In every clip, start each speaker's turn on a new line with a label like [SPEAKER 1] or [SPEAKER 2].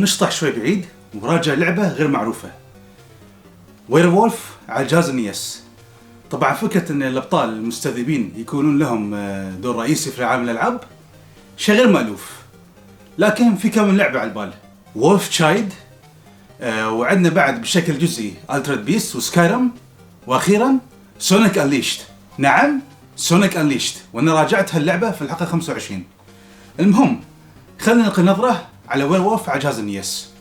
[SPEAKER 1] نشطح شوي بعيد وراجع لعبة غير معروفة، وير وولف على جهاز النيس. طبعا فكرة ان الابطال المستذئبين يكونون لهم دور رئيسي في عالم الالعاب شيء غير مألوف، لكن في كم لعبة على البال: وولف تشايلد، وعندنا بعد بشكل جزئي الترد بيست وسكايرم، واخيرا سونيك انليشت. نعم سونيك انليشت، وانا راجعت هاللعبة في الحلقة 25. المهم خلينا نلقي نظرة على وير وولف على جهاز النيس.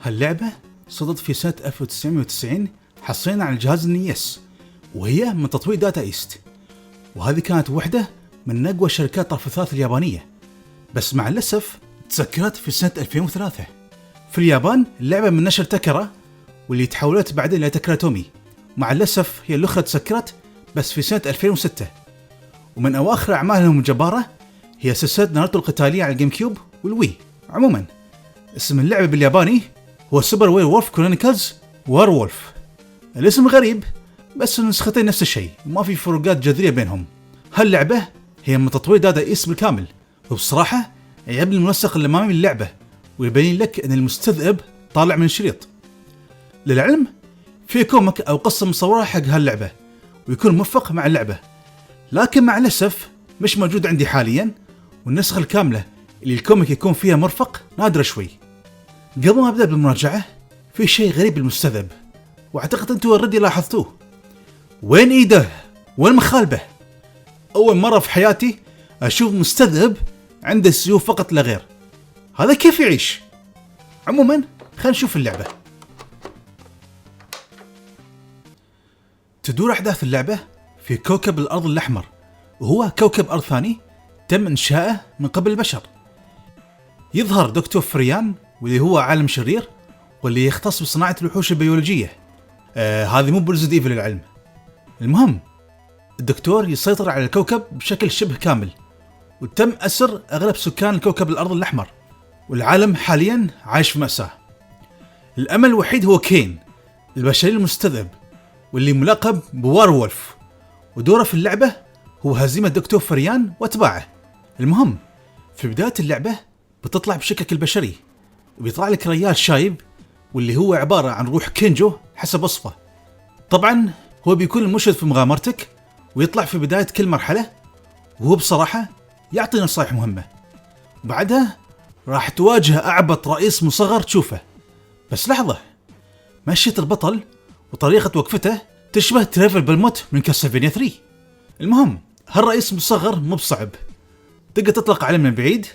[SPEAKER 1] هاللعبة صدرت في سنة 1990 حصريا على الجهاز النيس، وهي من تطوير داتا ايست، وهذه كانت واحدة من أقوى شركات طرف الثالث اليابانية. بس مع الأسف تسكرت في سنة 2003 في اليابان. اللعبة من نشر تاكرا، واللي تحولت بعدين إلى تاكرا تومي. مع الأسف هي الأخرى تسكرت بس في سنة 2006. ومن أواخر أعمالهم الجبارة هي سلسلة ناروتو القتالية على الجيم كيوب والوي. عموما اسم اللعبة بالياباني هو سوبر وير وولف كرونيكلز وير وولف. الاسم غريب بس النسختين نفس الشيء، ما في فروقات جذرية بينهم. هاللعبة هي من تطوير داتا ايست بالكامل، وبصراحة يعجبني المنسق الأمامي للعبة، ويبين لك أن المستذئب طالع من الشريط. للعلم في كوميك أو قصة مصورة حق هاللعبة ويكون موفق مع اللعبة، لكن مع الأسف مش موجود عندي حاليا، والنسخة الكاملة اللي الكوميك يكون فيها مرفق نادرة شوي. قبل ما أبدأ بالمراجعة في شيء غريب بالمستذئب، واعتقد أنتوا اوريدي لاحظتوه. وين إيده؟ وين مخالبه؟ أول مرة في حياتي أشوف مستذئب عنده سيوف فقط لا غير. هذا كيف يعيش؟ عموما خلينا نشوف اللعبة. تدور أحداث اللعبة في كوكب الأرض الأحمر، وهو كوكب أرض ثاني تم إنشاؤه من قبل البشر. يظهر دكتور فريان، واللي هو عالم شرير واللي يختص بصناعة الوحوش البيولوجية. هذه مو بريزيدنت ايفل للعلم. المهم الدكتور يسيطر على الكوكب بشكل شبه كامل، وتم أسر أغلب سكان الكوكب الأرض الأحمر، والعالم حاليا عايش في مأساة. الأمل الوحيد هو كين البشري المستذئب، واللي ملقب بوار وولف، ودوره في اللعبة هو هزيمة دكتور فريان واتباعه. المهم في بداية اللعبة بتطلع بشكلك البشري، وبيطلع لك ريال شايب واللي هو عبارة عن روح كينجو حسب وصفه. طبعا هو بيكون المرشد في مغامرتك، ويطلع في بداية كل مرحلة، وهو بصراحة يعطي نصائح مهمة. وبعدها راح تواجه أعبط رئيس مصغر تشوفه. بس لحظة، مشية البطل وطريقة وقفته تشبه تريفل بالموت من كاسلفينيا 3. المهم هالرئيس مصغر مو بصعب، تقدر تطلق عليه من بعيد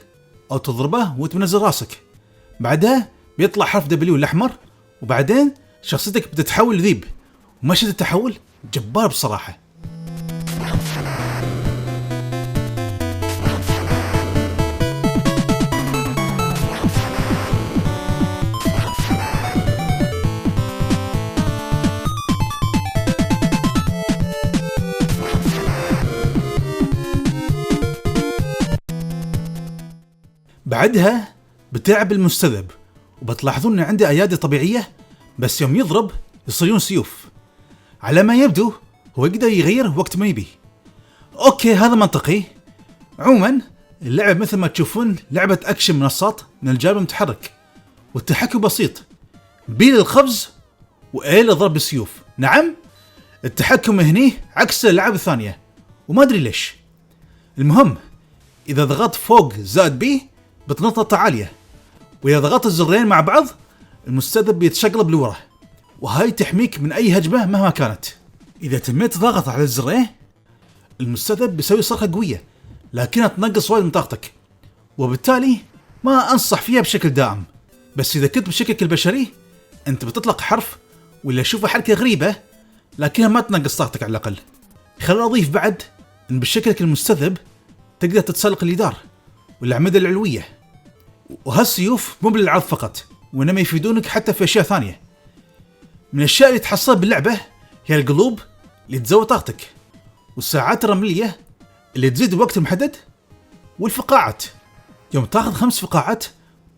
[SPEAKER 1] أو تضربه وتنزل راسك. بعدها بيطلع حرف دبليو الأحمر، وبعدين شخصيتك بتتحول لذيب، ومشهد التحول جبار بصراحة. بعدها بتلعب المستذئب، وبتلاحظون ان عنده ايادي طبيعية، بس يوم يضرب يصيرون سيوف. على ما يبدو هو يقدر يغير وقت ما يبي. اوكي هذا منطقي. عموما اللعبة مثل ما تشوفون لعبة اكشن منصات من الجانب المتحرك، والتحكم بسيط، بي للخبز وايه لضرب السيوف. نعم التحكم هني عكس الالعاب الثانية، وما ادري ليش. المهم اذا ضغطت فوق زائد بي بتنط نطة عالية، وإذا ضغطت الزرين مع بعض المستذئب بيتشقلب لورا، وهاي تحميك من أي هجمة مهما كانت. إذا تميت ضغط على الزرين المستذئب بيسوي صرخة قوية لكنها تنقص وايد من طاقتك، وبالتالي ما أنصح فيها بشكل دائم. بس إذا كنت بشكلك البشري أنت بتطلق حرف ولا تشوفه حركة غريبة لكنها ما تنقص طاقتك على الأقل. خلينا أضيف بعد أن بشكلك المستذئب تقدر تتسلق الجدار والأعمدة العلوية، وهالسيوف مو بالعرض فقط، وإنما يفيدونك حتى في أشياء ثانية. من الأشياء اللي تحصل باللعبة هي القلوب اللي تزود طاقتك، والساعات الرملية اللي تزيد الوقت المحدد، والفقاعات. يوم تاخذ 5 فقاعات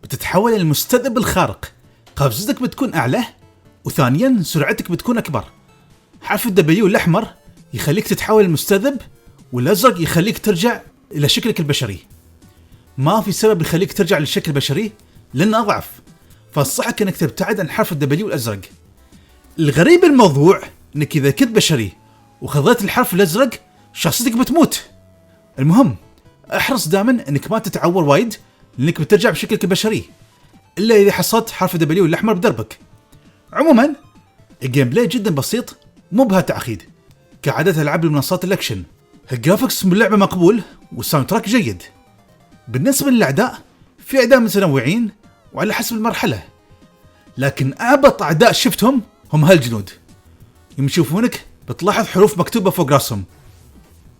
[SPEAKER 1] بتتحول إلى المستذئب الخارق، قفزتك بتكون أعلى، وثانيا سرعتك بتكون أكبر. حرف الدبليو الأحمر يخليك تتحول المستذئب، والأزرق يخليك ترجع إلى شكلك البشري. ما في سبب يخليك ترجع للشكل البشري لأنه أضعف، فالصحك أنك تبتعد عن حرف الدبليو الأزرق. الغريب بالموضوع أنك إذا كنت بشري وخذيت الحرف الأزرق شخصيتك بتموت. المهم احرص دائما أنك ما تتعور وايد، لأنك بترجع بشكلك البشري إلا إذا حصلت حرف الدبليو الأحمر بدربك. عموما الجيم بلاي جدا بسيط، مو بها تعقيد كعادة ألعاب المنصات الأكشن. الجرافكس من اللعبة مقبول، والساوند تراك جيد. بالنسبة للأعداء، في أعداء متنوعين وعلى حسب المرحلة، لكن أعبط أعداء شفتهم هم هالجنود. يوم يشوفونك بتلاحظ حروف مكتوبة فوق راسهم،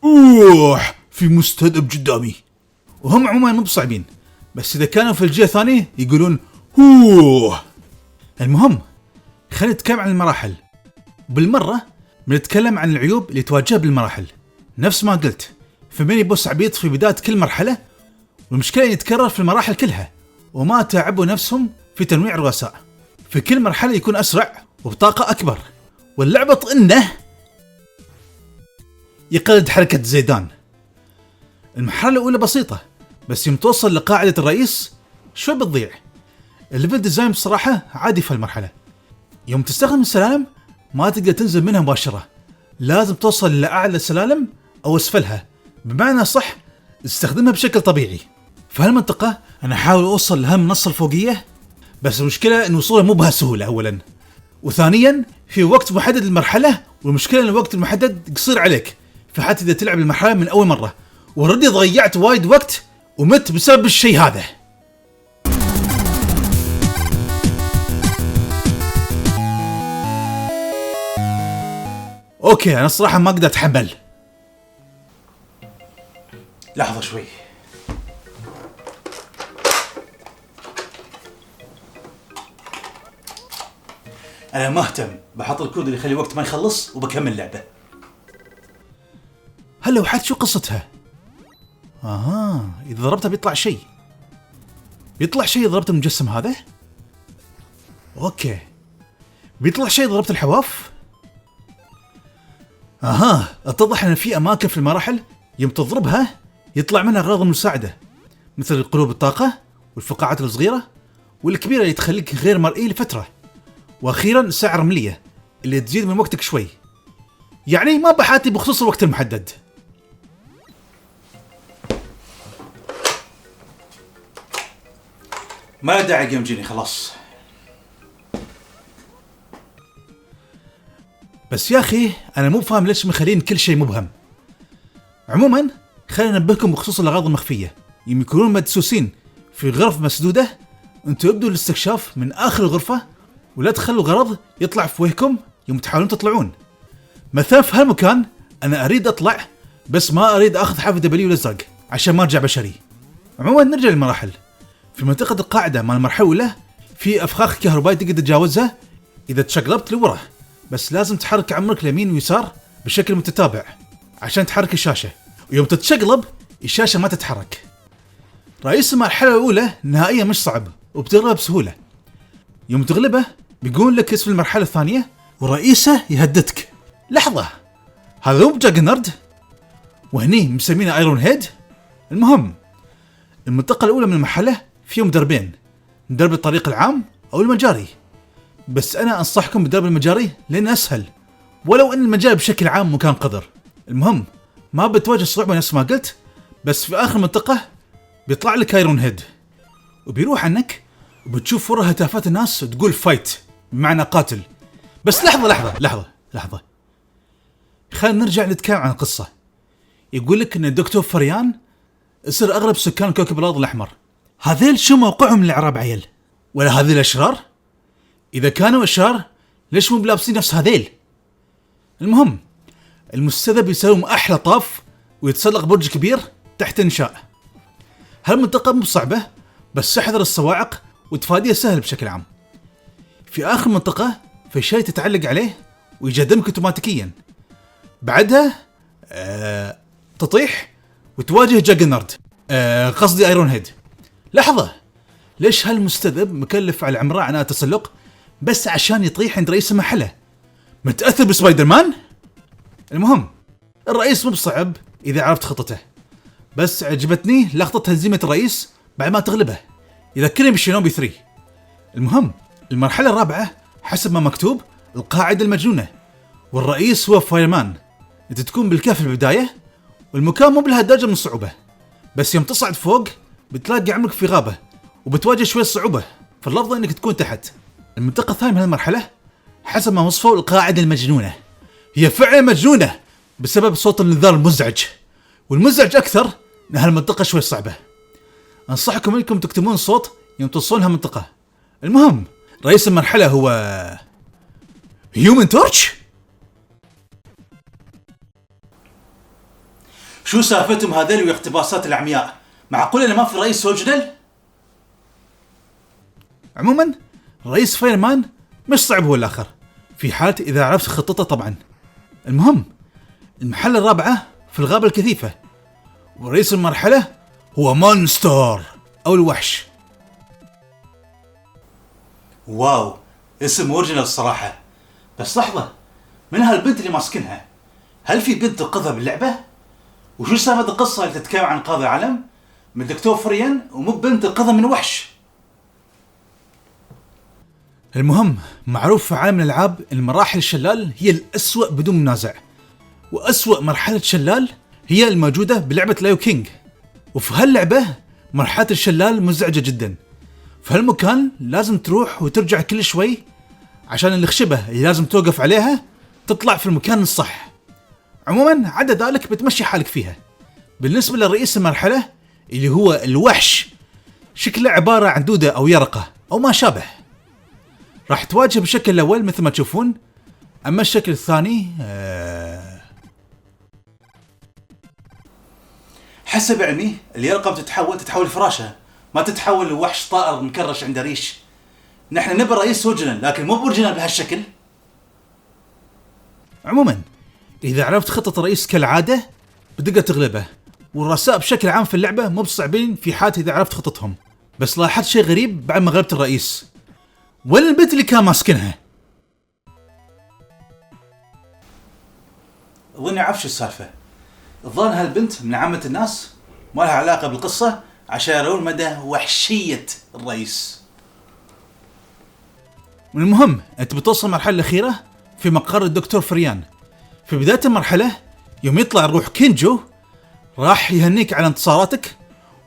[SPEAKER 1] اوح في مستذئب قدامي. وهم عموما مو بصعبين، بس إذا كانوا في الجهة الثانية يقولون اوه. المهم خلينا نتكلم عن المراحل. بالمرة بنتكلم عن العيوب اللي تواجهها بالمراحل. نفس ما قلت، في ميني بوس عبيط في بداية كل مرحلة، والمشكلة يتكرر في المراحل كلها، وما تعبوا نفسهم في تنويع الرؤساء. في كل مرحلة يكون أسرع وبطاقة أكبر، واللعبة طئنه يقلد حركة زيدان. المرحلة الأولى بسيطة، بس يوم توصل لقاعدة الرئيس شوي بتضيع. الليفل ديزاين بصراحة عادي في المرحلة. يوم تستخدم السلالم ما تقدر تنزل منها مباشرة، لازم توصل لأعلى السلالم أو أسفلها، بمعنى صح استخدمها بشكل طبيعي. في هالمنطقة أنا أحاول أوصل لهالمنصة الفوقية، بس المشكلة إن وصولها مو بهالسهولة أولا، وثانيا في وقت محدد للمرحلة، والمشكلة إن الوقت المحدد قصير عليك، فحتى إذا تلعب المرحلة من أول مرة. وردي ضيعت وايد وقت ومت بسبب الشيء هذا. اوكي انا الصراحة ما اقدر اتحمل. لحظة شوي. انا ما اهتم، بحط الكود اللي يخلي الوقت ما يخلص وبكمل لعبة. هاللوحات شو قصتها؟ اذا ضربتها بيطلع شيء. اذا ضربت المجسم هذا. اوكي بيطلع شيء ضربت الحواف. اتضح ان في اماكن في المراحل يوم تضربها يطلع منها اغراض المساعدة، مثل القلوب الطاقة والفقاعات الصغيرة والكبيرة اللي تخليك غير مرئي لفترة، واخيرا الساعة الرملية اللي تزيد من وقتك شوي. يعني ما بحاتي بخصوص الوقت المحدد. ما داعي جيم جيني خلاص. بس يا أخي أنا مو فاهم ليش مخلين كل شيء مبهم. عموما خلينا ننبهكم بخصوص الأغراض المخفية. يوم يكونون مدسوسين في غرف مسدودة، انتوا ابدوا الاستكشاف من آخر الغرفة، ولا تخلوا غرض يطلع في وجهكم يوم تحاولون تطلعون. مثلا في هالمكان أنا أريد أطلع، بس ما أريد أخذ حافة دبليو الأزرق عشان ما أرجع بشري. عموما نرجع للمراحل. في منطقة القاعدة مال المرحلة الأولى في أفخاخ كهربائية تقدر تتجاوزها إذا تشقلبت لورا، بس لازم تحرك عمرك اليمين ويسار بشكل متتابع عشان تحرك الشاشة، ويوم تتشقلب الشاشة ما تتحرك. رئيس المرحلة الأولى نهائيا مش صعب وبتغلبه بسهولة. يوم تغلبه بيقول لك اسم المرحلة الثانية، ورئيسه يهددك. لحظة، هذا مو جاجنرد؟ وهني مسمينه ايرون هيد؟ المهم المنطقة الأولى من المرحلة فيهم دربين، درب الطريق العام أو المجاري، بس أنا أنصحكم بدرب المجاري لأنه أسهل، ولو أن المجاري بشكل عام مكان قذر. المهم ما بتواجه صعوبة نفس ما قلت، بس في آخر منطقة بيطلع لك ايرون هيد وبيروح عنك، وبتشوف ورا هتافات الناس تقول فايت بمعنى قاتل. بس لحظة خلينا نرجع نتكلم عن القصة. يقول لك ان الدكتور فريان يصير اغلب سكان كوكب الارض الاحمر. هذيل شو موقعهم الاعراب عيل؟ ولا هذيل اشرار؟ اذا كانوا اشرار ليش مو بلابسين نفس هذيل؟ المهم المستذئب يسوون احلى طاف ويتسلق برج كبير تحت انشاء. هالمنطقة مو صعبة، بس احذر الصواعق وتفاديها سهل بشكل عام. في اخر منطقة في شيء تتعلق عليه ويجدمك اوتوماتيكيا. بعدها تطيح وتواجه جاجنارد، قصدي ايرون هيد. لحظة، ليش هالمستذئب مكلف على عمره عناء تسلق بس عشان يطيح عند رئيس المحلة؟ متأثر بسبايدر مان؟ المهم الرئيس مو بصعب إذا عرفت خطته، بس عجبتني لقطة هزيمة الرئيس بعد ما تغلبه، يذكرني بشينوبي 3. المهم المرحلة الرابعة حسب ما مكتوب القاعدة المجنونة، والرئيس هو فايرمان. انت تكون بالكهف في البداية، والمكان مو بلهالدرجة من الصعوبة، بس يوم تصعد فوق بتلاقي عمرك في غابة وبتواجه شوية صعوبة، فالأفضل انك تكون تحت. المنطقة الثانية من هالمرحلة حسب ما وصفوا القاعدة المجنونة، هي فعلا مجنونة بسبب صوت النذار المزعج، والمزعج أكثر إن هالمنطقة شوي صعبة. أنصحكم إنكم تكتمون صوت يوم توصلون هالمنطقة. المهم رئيس المرحلة هو هيومن تورتش. شو سالفتهم هذول واقتباسات العمياء؟ معقول إن ما في رئيس أوريجينال؟ عموما رئيس فايرمان مش صعب هو الآخر، في حالة إذا عرفت خطته طبعا. المهم المرحلة الرابعة في الغابة الكثيفة، ورئيس المرحلة هو مونستر أو الوحش. واو، اسم أوريجينال الصراحة. بس لحظة، من هالبنت اللي ماسكنها؟ هل في بنت تنقذها باللعبة؟ وشو سالفة القصة اللي تتكلم عن انقاذ العالم من دكتور فريان ومو بنت تنقذها من وحش؟ المهم معروف في عالم الألعاب إن مراحل الشلال هي الأسوأ بدون منازع، وأسوأ مرحلة شلال هي الموجودة بلعبة لايو كينج. وفي هاللعبة مرحلة الشلال مزعجة جدا، فهالمكان لازم تروح وترجع كل شوي عشان الخشبة اللي لازم توقف عليها تطلع في المكان الصح. عموما عدا ذلك بتمشي حالك فيها. بالنسبة لرئيس المرحلة اللي هو الوحش، شكله عبارة عن دودة أو يرقة أو ما شابه. راح تواجه بالشكل الأول مثل ما تشوفون، أما الشكل الثاني حسب علمي اليرقة تتحول فراشة، ما تتحول لوحش طائر مكرش عنده ريش. نحن نبي رئيس أوريجينال لكن مو بأوريجينال بهالشكل. عموما إذا عرفت خطة الرئيس كالعادة بتقدر تغلبه، والرؤساء بشكل عام في اللعبة مو بصعبين في حالة إذا عرفت خطتهم. بس لاحظت شيء غريب بعد ما غلبت الرئيس، وين البنت اللي كان ماسكنها؟ أظني أعرف شو السالفة. الظاهر هالبنت من عامة الناس ما لها علاقة بالقصة عشان يرون مدى وحشية الرئيس. المهم أنت بتوصل المرحلة الأخيرة في مقر الدكتور فريان. في بداية المرحلة يوم يطلع روح كينجو راح يهنيك على انتصاراتك،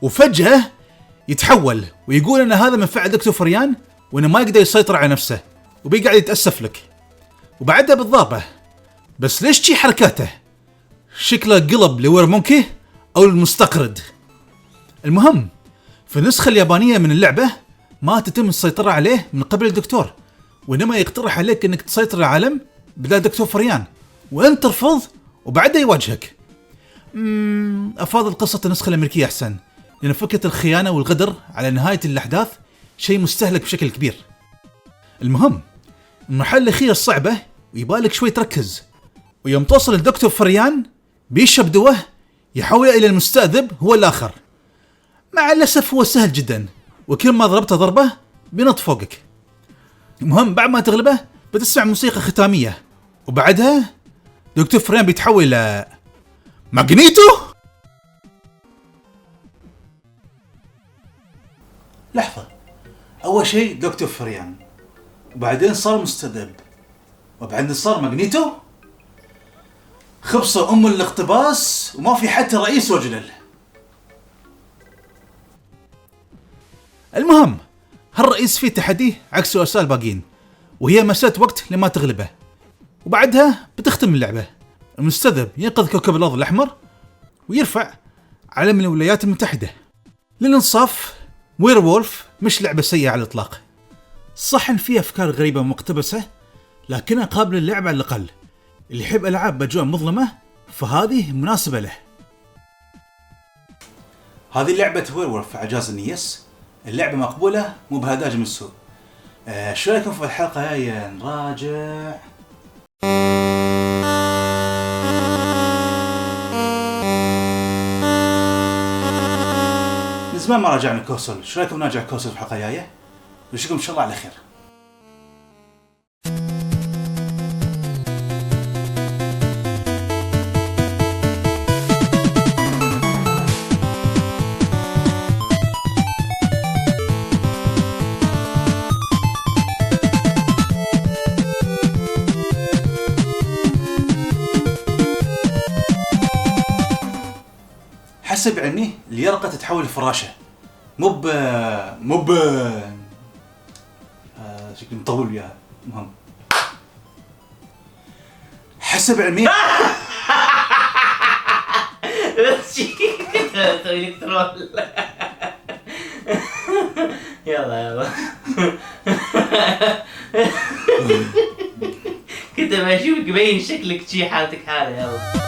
[SPEAKER 1] وفجأة يتحول ويقول أن هذا من فعل دكتور فريان وأنه ما يقدر يسيطر على نفسه وبيقعد يتأسف لك، وبعدها بالضربة. بس ليش شي حركاته؟ شكله قلب لوير مونكي أو المستقرد. المهم في النسخة اليابانية من اللعبة ما تتم السيطرة عليه من قبل الدكتور، وإنما يقترح عليك أنك تسيطر العالم بدل دكتور فريان، وأنت ترفض وبعدها يواجهك. أفضل قصة النسخة الأمريكية أحسن، لأن فكرة الخيانة والغدر على نهاية الأحداث شيء مستهلك بشكل كبير. المهم المرحلة الأخيرة الصعبة ويبالك شوي تركز، ويوم توصل الدكتور فريان بيشرب دوه يحول إلى المستأذب هو الآخر. مع الأسف هو سهل جدا، وكل ما ضربته ضربة بينط فوقك. المهم بعد ما تغلبه بتسمع موسيقى ختامية، وبعدها دكتور فريان بيتحول إلى ماغنيتو. لحظة، أول شيء دكتور فريان، وبعدين صار مستذئب، وبعدين صار ماغنيتو. خبصة الاقتباس وما في حتى رئيس أوريجينال. المهم هالرئيس فيه تحدي عكس رؤساء الباقين، وهي مسألة وقت لما تغلبه، وبعدها بتختم اللعبة. المستذئب ينقذ كوكب الأرض الأحمر ويرفع علم الولايات المتحدة. للإنصاف وير وولف مش لعبة سيئة على الإطلاق، صح إن فيها أفكار غريبة ومقتبسة لكنها قابلة للعب على الأقل. اللي يحب ألعاب بأجواء مظلمة فهذه مناسبة له. هذه لعبة وير وولف على جهاز النيس، اللعبة مقبولة مو بهداج من السوق. شو رايكم في الحلقة هاي؟ نراجع. زمان ما راجعنا كوسل، شو رايكم نراجع كوسل في الحلقه الجايه؟ نشوفكم ان شاء الله على خير. حسب علمي اليرقة تتحول لفراشة، مب شكلي مطول وياها. المهم حسب علمي
[SPEAKER 2] يلا كنت بشوفك باين شكلك شي حالتك حالة. يلا